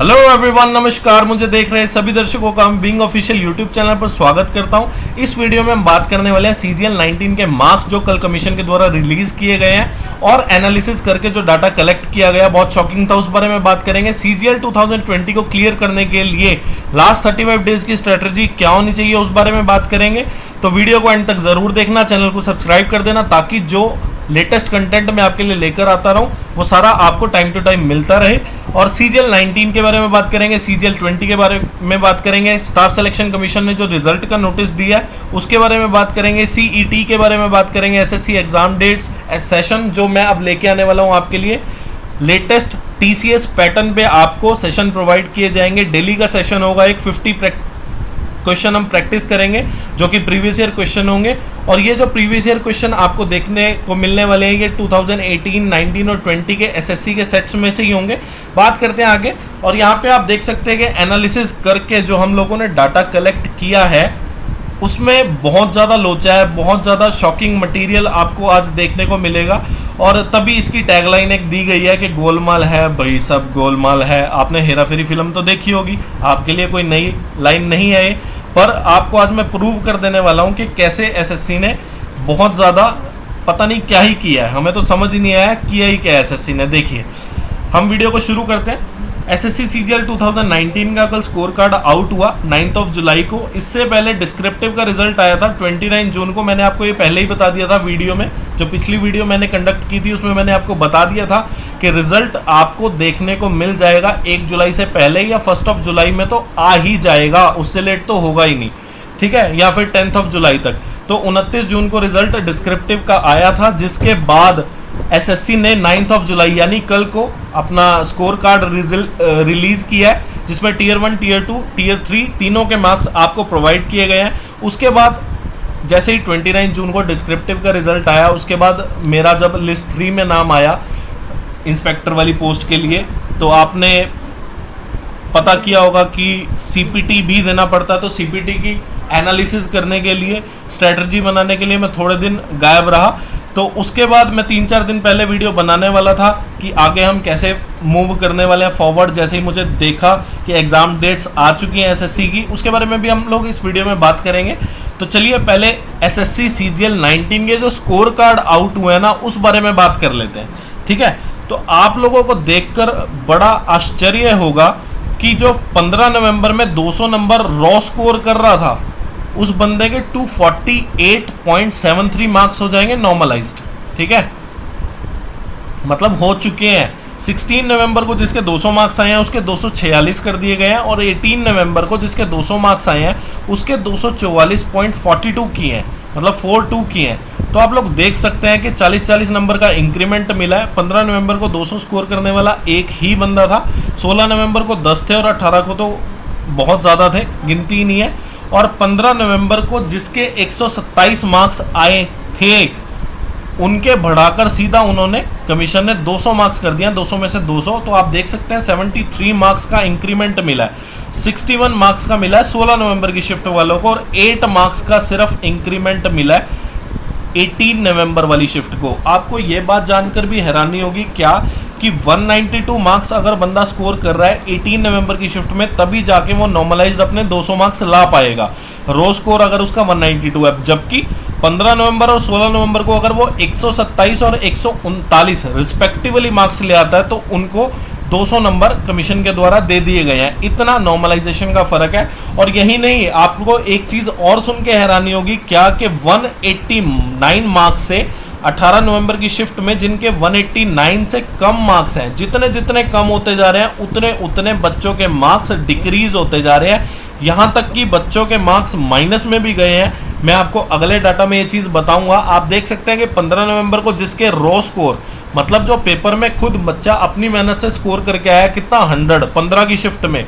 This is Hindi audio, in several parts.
हेलो एवरीवन, नमस्कार। मुझे देख रहे सभी दर्शकों का हम बिंग ऑफिशियल यूट्यूब चैनल पर स्वागत करता हूं। इस वीडियो में हम बात करने वाले हैं सीजीएल 19 के मार्क्स जो कल कमीशन के द्वारा रिलीज किए गए हैं और एनालिसिस करके जो डाटा कलेक्ट किया गया बहुत शॉकिंग था, उस बारे में बात करेंगे। सीजीएल 2020 को क्लियर करने के लिए लास्ट 35 डेज की स्ट्रेटेजी क्या होनी चाहिए उस बारे में बात करेंगे। तो वीडियो को एंड तक जरूर देखना, चैनल को सब्सक्राइब कर देना ताकि जो लेटेस्ट कंटेंट मैं आपके लिए लेकर आता रहूं वो सारा आपको टाइम टू टाइम मिलता रहे। और सीजीएल 19 के बारे में बात करेंगे, सीजीएल 20 के बारे में बात करेंगे, स्टाफ सिलेक्शन कमीशन ने जो रिजल्ट का नोटिस दिया है उसके बारे में बात करेंगे, सीईटी के बारे में बात करेंगे, एसएससी एग्जाम डेट्स, सेशन जो मैं अब लेके आने वाला हूं आपके लिए, लेटेस्ट टीसीएस पैटर्न पे आपको सेशन प्रोवाइड किए जाएंगे। डेली का सेशन होगा, एक 50 क्वेश्चन हम प्रैक्टिस करेंगे जो कि प्रीवियस ईयर क्वेश्चन होंगे। और ये जो प्रीवियस ईयर क्वेश्चन आपको देखने को मिलने वाले हैं ये 2018, 19 और 20 के एसएससी के सेट्स में से ही होंगे। बात करते हैं आगे, और यहाँ पे आप देख सकते हैं कि एनालिसिस करके जो हम लोगों ने डाटा कलेक्ट किया है उसमें बहुत ज़्यादा लोचा है, बहुत ज़्यादा शॉकिंग मटेरियल आपको आज देखने को मिलेगा। और तभी इसकी टैगलाइन एक दी गई है कि गोलमाल है भाई, सब गोलमाल है। आपने हेरा फेरी फिल्म तो देखी होगी, आपके लिए कोई नई लाइन नहीं है ये, पर आपको आज मैं प्रूव कर देने वाला हूँ कि कैसे एसएससी ने बहुत ज़्यादा पता नहीं क्या ही किया है। हमें तो समझ ही नहीं आया किया ही क्या एसएससी ने। देखिए, हम वीडियो को शुरू करते हैं। एसएससी सीजीएल 2019 का कल स्कोर कार्ड आउट हुआ 9 जुलाई को। इससे पहले डिस्क्रिप्टिव का रिजल्ट आया था 29 जून को। मैंने आपको ये पहले ही बता दिया था वीडियो में, जो पिछली वीडियो मैंने कंडक्ट की थी उसमें मैंने आपको बता दिया था कि रिजल्ट आपको देखने को मिल जाएगा 1 जुलाई से पहले या 1 जुलाई में तो आ ही जाएगा, उससे लेट तो होगा ही नहीं, ठीक है, या फिर 10 जुलाई तक। तो 29 जून को रिजल्ट डिस्क्रिप्टिव का आया था, जिसके बाद एसएससी ने 9 जुलाई यानी कल को अपना स्कोर कार्ड रिलीज किया है, जिसमें टीयर 1, टीयर 2, टीयर 3 तीनों के मार्क्स आपको प्रोवाइड किए गए हैं। उसके बाद जैसे ही 29 जून को डिस्क्रिप्टिव का रिजल्ट आया, उसके बाद मेरा जब लिस्ट 3 में नाम आया इंस्पेक्टर वाली पोस्ट के लिए, तो आपने पता किया होगा कि सीपीटी भी देना पड़ता है। तो सीपीटी की एनालिसिस करने के लिए, स्ट्रेटजी बनाने के लिए मैं थोड़े दिन गायब रहा। तो उसके बाद मैं 3-4 दिन पहले वीडियो बनाने वाला था कि आगे हम कैसे मूव करने वाले हैं फॉरवर्ड। जैसे ही मुझे देखा कि एग्जाम डेट्स आ चुकी हैं एसएससी की, उसके बारे में भी हम लोग इस वीडियो में बात करेंगे। तो चलिए पहले एसएससी सीजीएल 19 के जो स्कोर कार्ड आउट हुए हैं ना, उस बारे में बात कर लेते हैं, ठीक है। तो आप लोगों को देखकर बड़ा आश्चर्य होगा कि जो 15 नवंबर में 200 नंबर रॉ स्कोर कर रहा था, उस बंदे के 248.73 मार्क्स हो जाएंगे नॉर्मलाइज्ड, ठीक है, मतलब हो चुके हैं। 16 नवंबर को जिसके 200 मार्क्स आए हैं उसके 246 कर दिए गए हैं, और 18 नवंबर को जिसके 200 मार्क्स आए हैं उसके 244.42 किए हैं, मतलब 42 किए हैं। तो आप लोग देख सकते हैं कि 40-40 नंबर का इंक्रीमेंट मिला है। 15 नवंबर को 200 स्कोर करने वाला एक ही बंदा था, 16 नवंबर को 10 थे और 18 को तो बहुत ज़्यादा थे, गिनती ही नहीं है। और 15 नवंबर को जिसके 127 मार्क्स आए थे उनके बढ़ाकर सीधा उन्होंने कमीशन ने 200 मार्क्स कर दिया, 200 में से 200। तो आप देख सकते हैं 73 मार्क्स का इंक्रीमेंट मिला है, 61 मार्क्स का मिला है 16 नवंबर की शिफ्ट वालों को, और 8 मार्क्स का सिर्फ इंक्रीमेंट मिला है 18 नवंबर वाली शिफ्ट को। आपको ये बात जानकर भी हैरानी होगी क्या कि 192 मार्क्स अगर बंदा स्कोर कर रहा है 18 नवंबर की शिफ्ट में, तभी जाके वो नॉर्मलाइज्ड अपने 200 मार्क्स ला पाएगा। रो स्कोर अगर उसका 192 है, जबकि 15 नवंबर और 16 नवंबर को अगर वो 127 और 139 रिस्पेक्टिवली मार्क्स ले आता है तो उनको 200 नंबर कमीशन के द्वारा दे दिए गए हैं। इतना नॉर्मलाइजेशन का फर्क है। और यही नहीं, आपको एक चीज और सुन के हैरानी होगी क्या कि 189 मार्क्स से 18 नवंबर की शिफ्ट में जिनके 189 से कम मार्क्स हैं, जितने जितने कम होते जा रहे हैं उतने उतने बच्चों के मार्क्स डिक्रीज होते जा रहे हैं, यहाँ तक कि बच्चों के मार्क्स माइनस में भी गए हैं। मैं आपको अगले डाटा में ये चीज़ बताऊंगा। आप देख सकते हैं कि 15 नवंबर को जिसके रॉ स्कोर, मतलब जो पेपर में खुद बच्चा अपनी मेहनत से स्कोर करके आया कितना 100 15 की शिफ्ट में,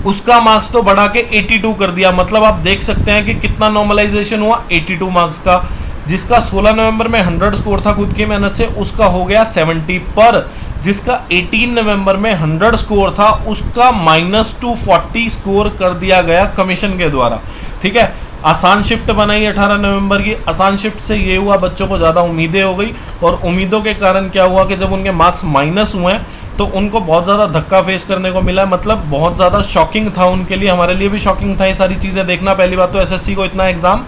उसका मार्क्स तो बढ़ा के 82 कर दिया। मतलब आप देख सकते हैं कि कितना नॉर्मलाइजेशन हुआ 82 मार्क्स का। जिसका 16 नवंबर में 100 स्कोर था खुद की मेहनत से, उसका हो गया 70 पर। जिसका 18 नवंबर में 100 स्कोर था उसका -240 स्कोर कर दिया गया कमीशन के द्वारा, ठीक है। आसान शिफ्ट बनाई 18 नवंबर की। आसान शिफ्ट से ये हुआ बच्चों को ज़्यादा उम्मीदें हो गई, और उम्मीदों के कारण क्या हुआ कि जब उनके मार्क्स माइनस हुए तो उनको बहुत ज़्यादा धक्का फेस करने को मिला है, मतलब बहुत ज़्यादा शॉकिंग था उनके लिए, हमारे लिए भी शॉकिंग था ये सारी चीज़ें देखना। पहली बात तो एसएससी को इतना एग्ज़ाम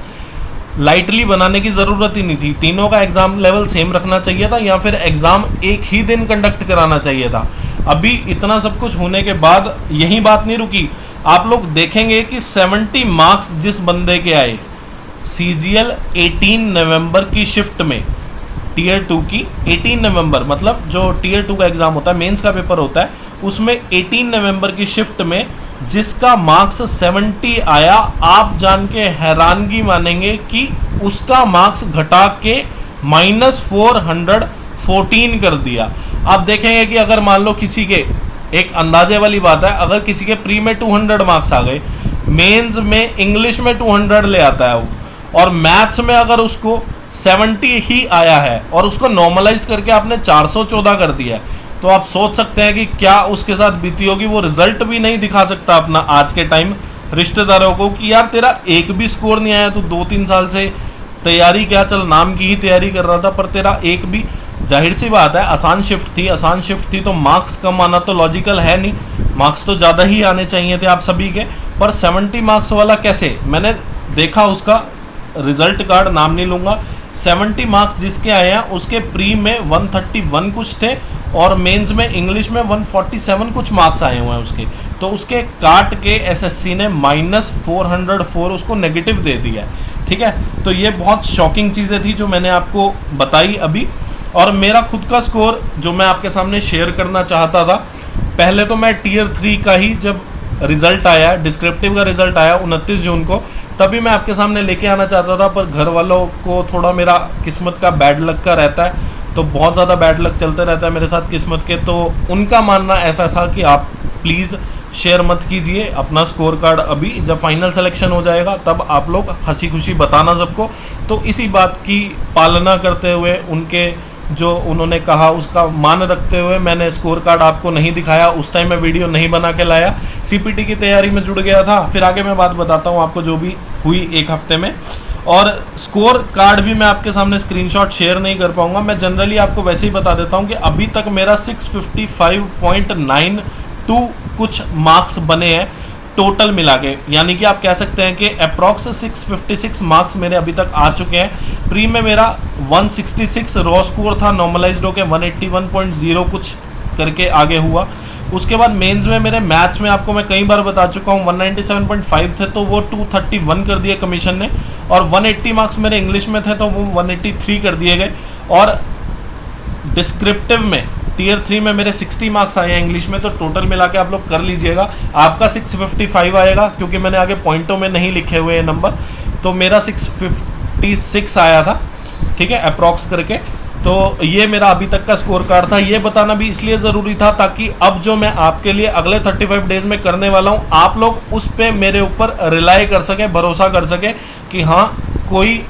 लाइटली बनाने की ज़रूरत ही नहीं थी, तीनों का एग्ज़ाम लेवल सेम रखना चाहिए था, या फिर एग्ज़ाम एक ही दिन कंडक्ट कराना चाहिए था। अभी इतना सब कुछ होने के बाद यही बात नहीं रुकी, आप लोग देखेंगे कि 70 मार्क्स जिस बंदे के आए CGL 18 नवंबर की शिफ्ट में, टीयर 2 की 18 नवंबर, मतलब जो टीयर 2 का एग्ज़ाम होता है, मेंस का पेपर होता है, उसमें 18 नवंबर की शिफ्ट में जिसका मार्क्स 70 आया, आप जान के हैरानगी मानेंगे कि उसका मार्क्स घटा के -414 कर दिया। आप देखेंगे कि अगर मान लो किसी के, एक अंदाजे वाली बात है, अगर किसी के प्री में 200 मार्क्स आ गए, मेंस में इंग्लिश में 200 ले आता है वो, और मैथ्स में अगर उसको 70 ही आया है और उसको नॉर्मलाइज करके आपने 414 कर दिया है, तो आप सोच सकते हैं कि क्या उसके साथ बीती होगी। वो रिजल्ट भी नहीं दिखा सकता अपना आज के टाइम रिश्तेदारों को कि यार तेरा एक भी स्कोर नहीं आया, तू 2-3 साल से तैयारी, क्या चल नाम की ही तैयारी कर रहा था, पर तेरा एक भी, जाहिर सी बात है आसान शिफ्ट थी तो मार्क्स कम आना तो लॉजिकल है नहीं, मार्क्स तो ज़्यादा ही आने चाहिए थे आप सभी के, पर 70 मार्क्स वाला कैसे, मैंने देखा उसका रिजल्ट कार्ड, नाम नहीं लूँगा, 70 मार्क्स जिसके आए हैं उसके प्री में 131 कुछ थे और मेंस में इंग्लिश में 147 कुछ मार्क्स आए हुए हैं उसके, तो उसके काट के एसएससी ने -404 उसको नेगेटिव दे दिया है। ठीक है, तो ये बहुत शॉकिंग चीज़ें थी जो मैंने आपको बताई अभी। और मेरा खुद का स्कोर जो मैं आपके सामने शेयर करना चाहता था, पहले तो मैं टीयर 3 का ही जब रिजल्ट आया, डिस्क्रिप्टिव का रिजल्ट आया 29 जून को, तभी मैं आपके सामने लेके आना चाहता था, पर घर वालों को थोड़ा मेरा किस्मत का बैड लक का रहता है, तो बहुत ज़्यादा बैड लक चलते रहता है मेरे साथ किस्मत के, तो उनका मानना ऐसा था कि आप प्लीज़ शेयर मत कीजिए अपना स्कोर कार्ड, अभी जब फाइनल सिलेक्शन हो जाएगा तब आप लोग हंसी खुशी बताना सबको। तो इसी बात की पालना करते हुए, उनके जो उन्होंने कहा उसका मान रखते हुए मैंने स्कोर कार्ड आपको नहीं दिखाया, उस टाइम मैं वीडियो नहीं बना के लाया, सीपीटी की तैयारी में जुड़ गया था। फिर आगे मैं बात बताता हूँ आपको जो भी हुई एक हफ्ते में, और स्कोर कार्ड भी मैं आपके सामने स्क्रीनशॉट शेयर नहीं कर पाऊंगा, मैं जनरली आपको वैसे ही बता देता हूँ कि अभी तक मेरा 655.92 कुछ मार्क्स बने हैं टोटल मिला के, यानी कि आप कह सकते हैं कि अप्रॉक्स 656 मार्क्स मेरे अभी तक आ चुके हैं। प्री में मेरा 166 रॉ स्कोर था, नॉर्मलाइज्ड होकर 181.0 कुछ करके आगे हुआ। उसके बाद मेंस में मेरे मैथ्स में आपको मैं कई बार बता चुका हूँ 197.5 थे, तो वो 231 कर दिए कमीशन ने, और 180 मार्क्स मेरे इंग्लिश में थे तो वो 183 कर दिए गए, और डिस्क्रिप्टिव में टीयर 3 में मेरे 60 मार्क्स आए हैं इंग्लिश में, तो टोटल मिला के आप लोग कर लीजिएगा, आपका 655 आएगा, क्योंकि मैंने आगे पॉइंटों में नहीं लिखे हुए ये नंबर, तो मेरा 656 आया था, ठीक है, अप्रॉक्स करके। तो ये मेरा अभी तक का स्कोर कार्ड था, ये बताना भी इसलिए ज़रूरी था ताकि अब जो मैं आपके लिए अगले 35 डेज़ में करने वाला हूँ, आप लोग उस पर मेरे ऊपर रिलाई कर सकें, भरोसा कर सकें कि हाँ कोई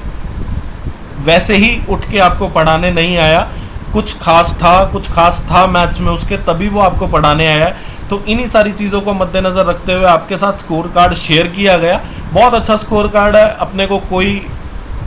वैसे ही उठ के आपको पढ़ाने नहीं आया, कुछ खास था मैथ्स में उसके, तभी वो आपको पढ़ाने आया है। तो इन्हीं सारी चीज़ों को मद्देनज़र रखते हुए आपके साथ स्कोर कार्ड शेयर किया गया। बहुत अच्छा स्कोर कार्ड है, अपने को कोई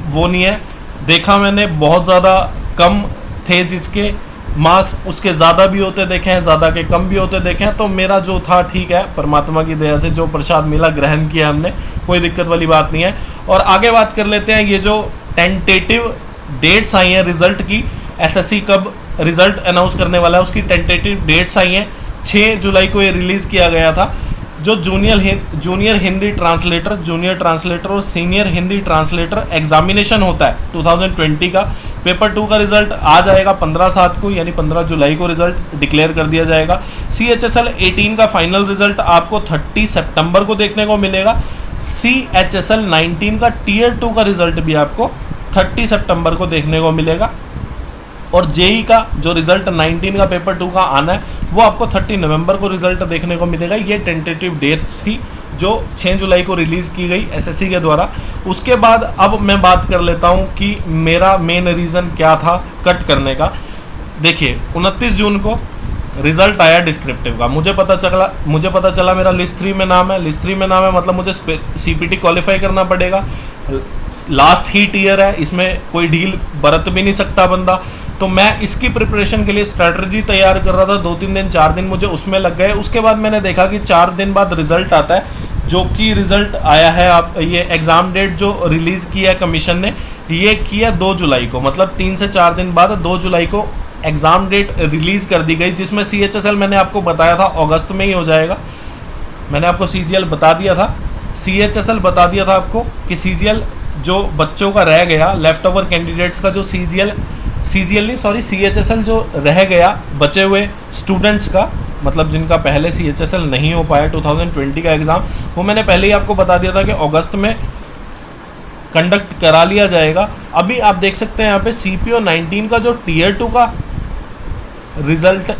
वो नहीं है, देखा मैंने बहुत ज़्यादा कम थे जिसके मार्क्स, उसके ज़्यादा भी होते देखे हैं, ज़्यादा के कम भी होते देखे हैं, तो मेरा जो था ठीक है, परमात्मा की दया से जो प्रसाद मिला ग्रहण किया हमने, कोई दिक्कत वाली बात नहीं है। और आगे बात कर लेते हैं, ये जो टेंटेटिव डेट्स आई हैं रिजल्ट की, एसएससी कब रिजल्ट अनाउंस करने वाला है उसकी टेंटेटिव डेट्स आई हैं। 6 जुलाई को ये रिलीज़ किया गया था। जो junior Hindi translator, junior translator और सीनियर हिंदी ट्रांसलेटर एग्जामिनेशन होता है 2020 का, पेपर 2 का रिजल्ट आ जाएगा 15/7 को, यानी 15 जुलाई को रिजल्ट डिक्लेयर कर दिया जाएगा। CHSL 18 का फाइनल रिजल्ट आपको 30 सितंबर को देखने को मिलेगा। CHSL 19 का टीयर 2 का रिजल्ट भी आपको 30 सितंबर को देखने को मिलेगा, और जेई का जो रिजल्ट 19 का पेपर 2 का आना है वो आपको 30 नवंबर को रिजल्ट देखने को मिलेगा। ये टेंटेटिव डेट्स थी जो 6 जुलाई को रिलीज़ की गई एसएससी के द्वारा। उसके बाद अब मैं बात कर लेता हूँ कि मेरा मेन रीज़न क्या था कट करने का। देखिए 29 जून को रिजल्ट आया डिस्क्रिप्टिव का, मुझे पता चला मेरा लिस्ट 3 में नाम है। लिस्ट 3 में नाम है मतलब मुझे सीपीटी क्वालिफाई करना पड़ेगा, लास्ट ही ईयर है, इसमें कोई ढील बरत भी नहीं सकता बंदा। तो मैं इसकी प्रिपरेशन के लिए स्ट्रैटेजी तैयार कर रहा था, 2-3 दिन 4 दिन मुझे उसमें लग गए। उसके बाद मैंने देखा कि 4 दिन बाद रिजल्ट आता है, जो कि रिजल्ट आया है, आप ये एग्ज़ाम डेट जो रिलीज़ किया है कमीशन ने, ये किया 2 जुलाई को, मतलब 3 से 4 दिन बाद 2 जुलाई को एग्ज़ाम डेट रिलीज़ कर दी गई, जिसमें CHSL मैंने आपको बताया था अगस्त में ही हो जाएगा। मैंने आपको CGL बता दिया था, CHSL बता दिया था आपको कि CGL जो बच्चों का रह गया, लेफ्ट ओवर कैंडिडेट्स का जो CHSL जो रह गया बचे हुए स्टूडेंट्स का, मतलब जिनका पहले CHSL नहीं हो पाया 2020 का एग्ज़ाम, वो मैंने पहले ही आपको बता दिया था कि अगस्त में कंडक्ट करा लिया जाएगा। अभी आप देख सकते हैं यहाँ पे CPO 19 का जो Tier 2 का रिजल्ट,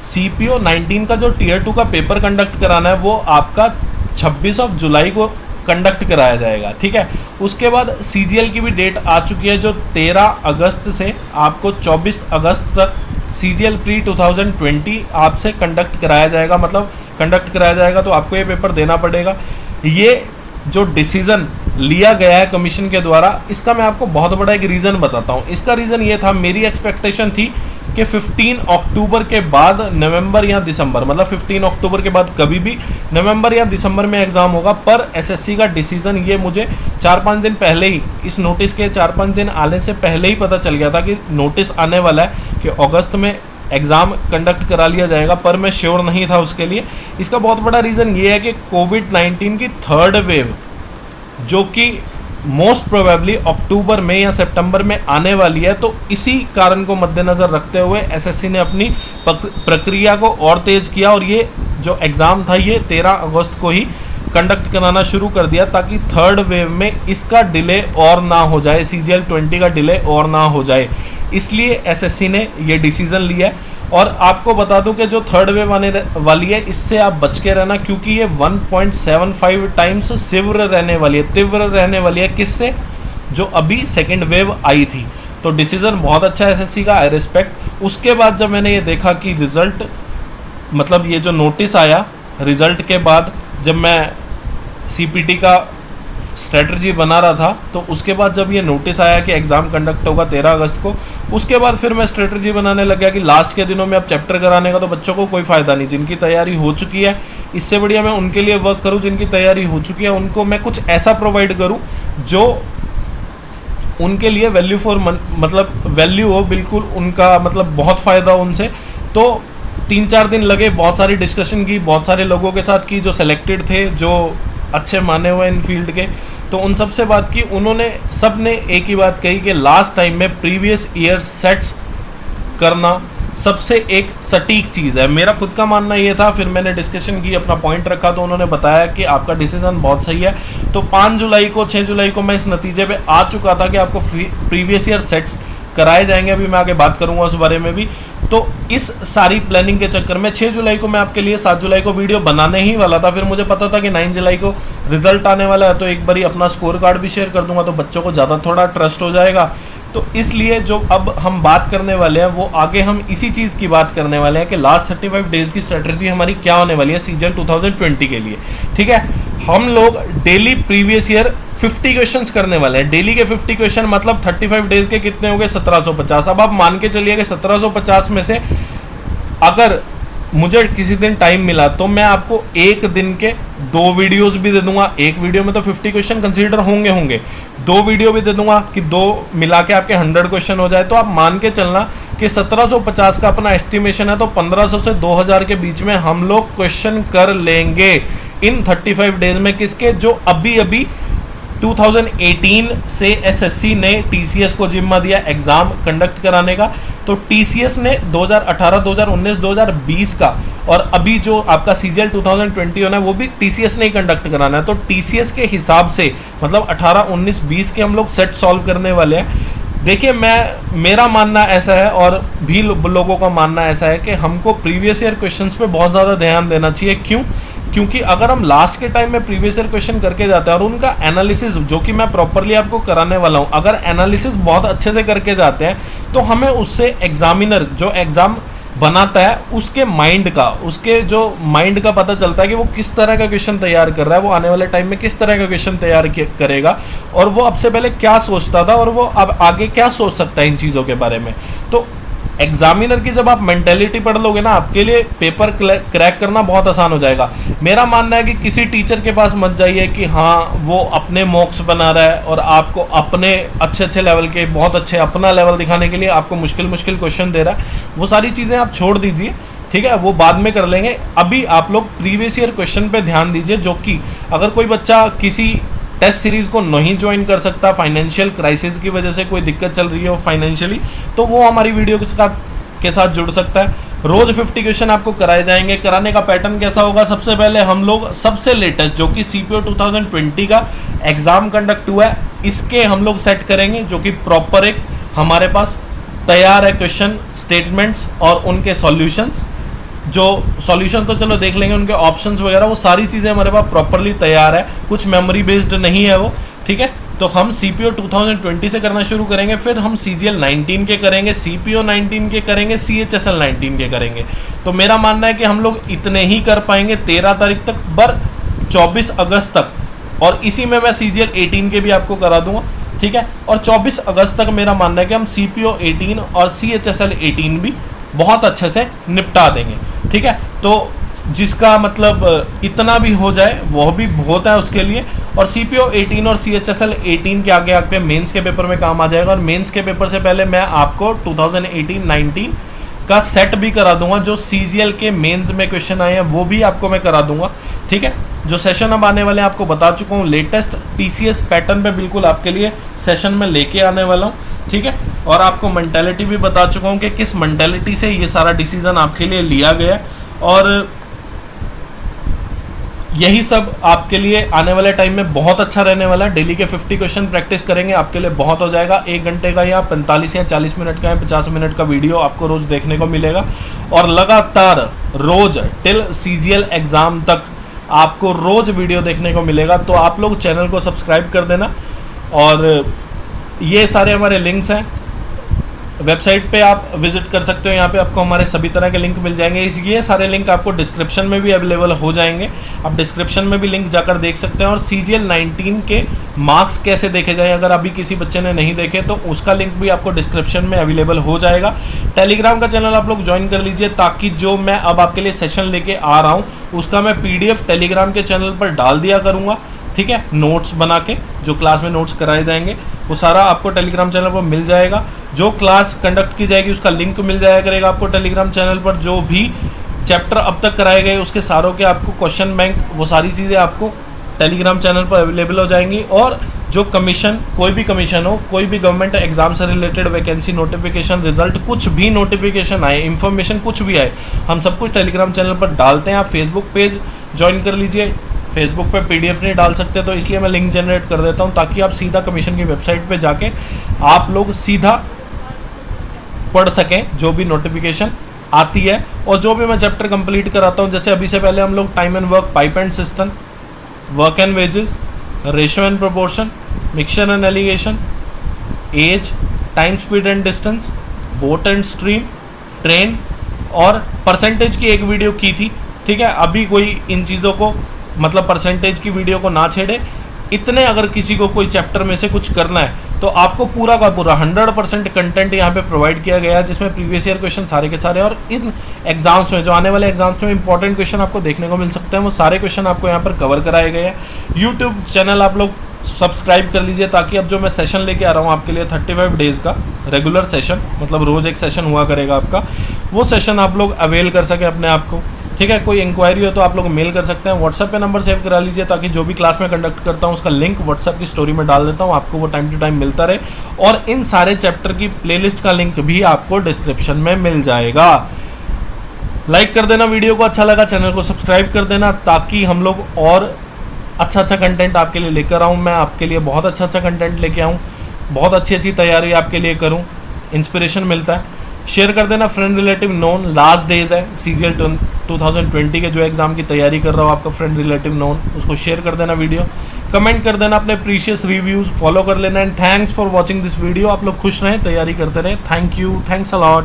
CPO 19 का जो Tier 2 का पेपर कंडक्ट कराना है वो आपका 26 जुलाई को कंडक्ट कराया जाएगा, ठीक है। उसके बाद CGL की भी डेट आ चुकी है, जो 13 अगस्त से आपको 24 अगस्त तक CGL प्री 2020 आपसे कंडक्ट कराया जाएगा, मतलब कंडक्ट कराया जाएगा तो आपको ये पेपर देना पड़ेगा। ये जो डिसीज़न लिया गया है कमीशन के द्वारा, इसका मैं आपको बहुत बड़ा एक रीज़न बताता हूँ। इसका रीज़न ये था, मेरी एक्सपेक्टेशन थी कि 15 अक्टूबर के बाद नवंबर या दिसंबर, मतलब 15 अक्टूबर के बाद कभी भी नवंबर या दिसंबर में एग्ज़ाम होगा, पर SSC का डिसीज़न ये मुझे 4-5 दिन पहले ही, इस नोटिस के 4-5 दिन आने से पहले ही पता चल गया था कि नोटिस आने वाला है कि अगस्त में एग्ज़ाम कंडक्ट करा लिया जाएगा, पर मैं श्योर नहीं था उसके लिए। इसका बहुत बड़ा रीज़न ये है कि कोविड-19 की 3rd वेव, जो कि मोस्ट प्रोबेबली अक्टूबर में या सितंबर में आने वाली है, तो इसी कारण को मद्देनज़र रखते हुए SSC ने अपनी प्रक्रिया को और तेज़ किया और ये जो एग्ज़ाम था ये 13 अगस्त को ही कंडक्ट कराना शुरू कर दिया, ताकि 3rd वेव में इसका डिले और ना हो जाए, CGL 20 का डिले और ना हो जाए। इसलिए SSC ने ये डिसीज़न लिया है। और आपको बता दूं कि जो 3rd वेव आने वाली है, इससे आप बच के रहना, क्योंकि ये 1.75 टाइम्स तीव्र रहने वाली है किससे, जो अभी 2nd वेव आई थी। तो डिसीज़न बहुत अच्छा है SSC का, आई रिस्पेक्ट। उसके बाद जब मैंने ये देखा कि रिज़ल्ट, मतलब ये जो नोटिस आया रिज़ल्ट के बाद, जब मैं CPT का स्ट्रेटजी बना रहा था, तो उसके बाद जब ये नोटिस आया कि एग्ज़ाम कंडक्ट होगा 13 अगस्त को, उसके बाद फिर मैं स्ट्रेटजी बनाने लग गया कि लास्ट के दिनों में अब चैप्टर कराने का तो बच्चों को कोई फ़ायदा नहीं। जिनकी तैयारी हो चुकी है, इससे बढ़िया मैं उनके लिए वर्क करूं। जिनकी तैयारी हो चुकी है उनको मैं कुछ ऐसा प्रोवाइड करूं जो उनके लिए वैल्यू फॉर मतलब वैल्यू हो, बिल्कुल उनका मतलब बहुत फ़ायदा हो उनसे। तो 3-4 दिन लगे, बहुत सारी डिस्कशन की, बहुत सारे लोगों के साथ की जो सेलेक्टेड थे, जो अच्छे माने हुए इन फील्ड के, तो उन सब से बात की। उन्होंने सब ने एक ही बात कही कि लास्ट टाइम में प्रीवियस ईयर सेट्स करना सबसे एक सटीक चीज़ है। मेरा खुद का मानना ये था, फिर मैंने डिस्कशन की, अपना पॉइंट रखा, तो उन्होंने बताया कि आपका डिसीजन बहुत सही है। तो 5 जुलाई को 6 जुलाई को मैं इस नतीजे पे आ चुका था कि आपको प्रीवियस ईयर सेट्स कराए जाएंगे। अभी मैं आगे बात करूंगा उस बारे में भी। तो इस सारी प्लानिंग के चक्कर में 6 जुलाई को मैं आपके लिए 7 जुलाई को वीडियो बनाने ही वाला था। फिर मुझे पता था कि 9 जुलाई को रिजल्ट आने वाला है, तो एक बारी अपना स्कोर कार्ड भी शेयर कर दूंगा, तो बच्चों को ज़्यादा थोड़ा ट्रस्ट हो जाएगा। तो इसलिए जो अब हम बात करने वाले हैं वो आगे हम इसी चीज़ की बात करने वाले हैं कि लास्ट 35 डेज़ की स्ट्रेटजी हमारी क्या होने वाली है CGL 2020 के लिए। ठीक है, हम लोग डेली प्रीवियस ईयर 50 क्वेश्चंस करने वाले हैं। डेली के 50 क्वेश्चन मतलब 35 डेज के कितने हो गए, 1750। अब आप मान के चलिए कि 1750 में से अगर मुझे किसी दिन टाइम मिला तो मैं आपको एक दिन के 2 वीडियोस भी दे दूंगा। एक वीडियो में तो 50 क्वेश्चन कंसीडर होंगे, 2 वीडियो भी दे दूंगा कि 2 मिला के आपके 100 क्वेश्चन हो जाए। तो आप मान के चलना कि 1750 का अपना एस्टिमेशन है, तो 1500 से 2000 के बीच में हम लोग क्वेश्चन कर लेंगे इन 35 डेज में। किसके, जो अभी अभी 2018 से SSC ने TCS को जिम्मा दिया एग्ज़ाम कंडक्ट कराने का। तो TCS ने 2018, 2019, 2020 का, और अभी जो आपका CGL 2020 होना है वो भी TCS ने ही कंडक्ट कराना है। तो TCS के हिसाब से मतलब 18, 19, 20 के हम लोग सेट सॉल्व करने वाले हैं। देखिए, मेरा मानना ऐसा है और भी लोगों का मानना ऐसा है कि हमको प्रीवियस ईयर क्वेश्चंस पे बहुत ज़्यादा ध्यान देना चाहिए। क्यों? क्योंकि अगर हम लास्ट के टाइम में प्रीवियस ईयर क्वेश्चन करके जाते हैं और उनका एनालिसिस, जो कि मैं प्रॉपरली आपको कराने वाला हूं, अगर एनालिसिस बहुत अच्छे से करके जाते हैं तो हमें उससे एग्जामिनर, जो एग्ज़ाम बनाता है उसके माइंड का, उसके जो माइंड का पता चलता है कि वो किस तरह का क्वेश्चन तैयार कर रहा है, वो आने वाले टाइम में किस तरह का क्वेश्चन तैयार करेगा, और वो अब से पहले क्या सोचता था और वो अब आगे क्या सोच सकता है इन चीज़ों के बारे में। तो एग्जामिनर की जब आप मेंटेलिटी पढ़ लोगे ना, आपके लिए पेपर क्रैक करना बहुत आसान हो जाएगा। मेरा मानना है कि किसी टीचर के पास मत जाइए कि हाँ वो अपने मॉक्स बना रहा है और आपको अपने अच्छे अच्छे लेवल के, बहुत अच्छे अपना लेवल दिखाने के लिए आपको मुश्किल मुश्किल क्वेश्चन दे रहा है। वो सारी चीज़ें आप छोड़ दीजिए, ठीक है, वो बाद में कर लेंगे। अभी आप लोग प्रीवियस ईयर क्वेश्चन पे ध्यान दीजिए, जो कि अगर कोई बच्चा किसी टेस्ट सीरीज को नहीं ज्वाइन कर सकता, फाइनेंशियल क्राइसिस की वजह से कोई दिक्कत चल रही है फाइनेंशियली, तो वो हमारी वीडियो के साथ जुड़ सकता है। रोज 50 क्वेश्चन आपको कराए जाएंगे। कराने का पैटर्न कैसा होगा, सबसे पहले हम लोग सबसे लेटेस्ट जो कि CPO 2020 का एग्जाम कंडक्ट हुआ है, इसके हम लोग सेट करेंगे, जो कि प्रॉपर एक हमारे पास तैयार है क्वेश्चन स्टेटमेंट्स और उनके सॉल्यूशंस। जो सॉल्यूशन तो चलो देख लेंगे, उनके ऑप्शंस वगैरह वो सारी चीज़ें हमारे पास प्रॉपरली तैयार है, कुछ मेमोरी बेस्ड नहीं है वो, ठीक है। तो हम CPO 2020 से करना शुरू करेंगे, फिर हम CGL 19 के करेंगे, CPO 19 के करेंगे, CHSL 19 के करेंगे। तो मेरा मानना है कि हम लोग इतने ही कर पाएंगे 13 तारीख तक, पर 24 अगस्त तक, और इसी में मैं CGL 18 के भी आपको करा दूंगा, ठीक है। और 24 अगस्त तक मेरा मानना है कि हम CPO 18 और CHSL 18 भी बहुत अच्छे से निपटा देंगे, ठीक है। तो जिसका मतलब इतना भी हो जाए वो भी बहुत है उसके लिए। और CPO 18 और CHSL 18 के आगे आगे मेंस के पेपर में काम आ जाएगा। और मेंस के पेपर से पहले मैं आपको 2018-19 का सेट भी करा दूंगा, जो CGL के मेंस में क्वेश्चन आए हैं वो भी आपको मैं करा दूंगा, ठीक है। जो सेशन अब आने वाले हैं आपको बता चुका हूँ, लेटेस्ट TCS पैटर्न पे बिल्कुल आपके लिए सेशन में लेके आने वाला हूँ, ठीक है। और आपको मेंटालिटी भी बता चुका हूँ कि किस मेंटालिटी से ये सारा डिसीजन आपके लिए लिया गया है, और यही सब आपके लिए आने वाले टाइम में बहुत अच्छा रहने वाला है। डेली के 50 क्वेश्चन प्रैक्टिस करेंगे, आपके लिए बहुत हो जाएगा। 1 घंटे का या 45 या 40 मिनट का या 50 मिनट का वीडियो आपको रोज देखने को मिलेगा, और लगातार रोज टिल CGL एग्जाम तक आपको रोज वीडियो देखने को मिलेगा। तो आप लोग चैनल को सब्सक्राइब कर देना, और ये सारे हमारे लिंक्स हैं, वेबसाइट पे आप विजिट कर सकते हो, यहाँ पे आपको हमारे सभी तरह के लिंक मिल जाएंगे। ये सारे लिंक आपको डिस्क्रिप्शन में भी अवेलेबल हो जाएंगे, आप डिस्क्रिप्शन में भी लिंक जाकर देख सकते हैं। और CGL 19 के मार्क्स कैसे देखे जाएं, अगर अभी किसी बच्चे ने नहीं देखे तो उसका लिंक भी आपको डिस्क्रिप्शन में अवेलेबल हो जाएगा। टेलीग्राम का चैनल आप लोग ज्वाइन कर लीजिए, ताकि जो मैं अब आपके लिए सेशन लेके आ रहा हूँ उसका मैं PDF टेलीग्राम के चैनल पर डाल दिया करूँगा, ठीक है। नोट्स बना के जो क्लास में नोट्स कराए जाएंगे वो सारा आपको टेलीग्राम चैनल पर मिल जाएगा। जो क्लास कंडक्ट की जाएगी उसका लिंक मिल जाया करेगा आपको टेलीग्राम चैनल पर। जो भी चैप्टर अब तक कराए गए उसके सारों के आपको क्वेश्चन बैंक, वो सारी चीज़ें आपको टेलीग्राम चैनल पर अवेलेबल हो जाएंगी। और जो कमीशन, कोई भी कमीशन हो, कोई भी गवर्नमेंट एग्जाम से रिलेटेड वैकेंसी नोटिफिकेशन, रिजल्ट, कुछ भी नोटिफिकेशन आए, इन्फॉर्मेशन कुछ भी आए, हम सब कुछ टेलीग्राम चैनल पर डालते हैं। आप फेसबुक पेज ज्वाइन कर लीजिए, फेसबुक पे PDF नहीं डाल सकते तो इसलिए मैं लिंक जनरेट कर देता हूँ, ताकि आप सीधा कमीशन की वेबसाइट पे जाके आप लोग सीधा पढ़ सकें जो भी नोटिफिकेशन आती है, और जो भी मैं चैप्टर कंप्लीट कराता हूँ। जैसे अभी से पहले हम लोग time and work, pipe and cistern, work and wages, ratio and proportion, mixture and alligation, age, time, speed and distance, boat and stream, train और परसेंटेज की एक वीडियो की थी, ठीक है। अभी कोई इन चीज़ों को मतलब परसेंटेज की वीडियो को ना छेड़े। इतने अगर किसी को कोई चैप्टर में से कुछ करना है तो आपको पूरा का पूरा 100% कंटेंट यहाँ पे प्रोवाइड किया गया है, जिसमें प्रीवियस ईयर क्वेश्चन सारे के सारे, और इन एग्जाम्स में जो आने वाले एग्जाम्स में इंपॉर्टेंट क्वेश्चन आपको देखने को मिल सकते हैं, वो सारे क्वेश्चन आपको यहाँ पर कवर कराए गए हैं। यूट्यूब चैनल आप लोग सब्सक्राइब कर लीजिए, ताकि अब जो मैं सेशन लेके आ रहा हूँ आपके लिए 35 डेज़ का रेगुलर सेशन, मतलब रोज़ एक सेशन हुआ करेगा आपका, वो सेशन आप लोग अवेल कर सकें अपने आप को, ठीक है। कोई इंक्वायरी हो तो आप लोग मेल कर सकते हैं। व्हाट्सएप पे नंबर सेव करा लीजिए, ताकि जो भी क्लास में कंडक्ट करता हूँ उसका लिंक व्हाट्सएप की स्टोरी में डाल देता हूँ, आपको वो टाइम टू टाइम मिलता रहे। और इन सारे चैप्टर की प्लेलिस्ट का लिंक भी आपको डिस्क्रिप्शन में मिल जाएगा। लाइक कर देना वीडियो को, अच्छा लगा चैनल को सब्सक्राइब कर देना, ताकि हम लोग और अच्छा कंटेंट आपके लिए लेकर आऊँ। मैं आपके लिए बहुत अच्छा कंटेंट लेके आऊँ, बहुत अच्छी तैयारी आपके लिए करूँ, इंस्पिरेशन मिलता है। शेयर कर देना friend relative known, last days है CGL 2020 के जो एग्जाम की तैयारी कर रहा हो आपका फ्रेंड रिलेटिव नोन, उसको शेयर कर देना वीडियो, कमेंट कर देना अपने प्रीशियस रिव्यूज़, फॉलो कर लेना। And thanks for watching this video. आप लोग खुश रहें, तैयारी करते रहें। Thank you, thanks a lot.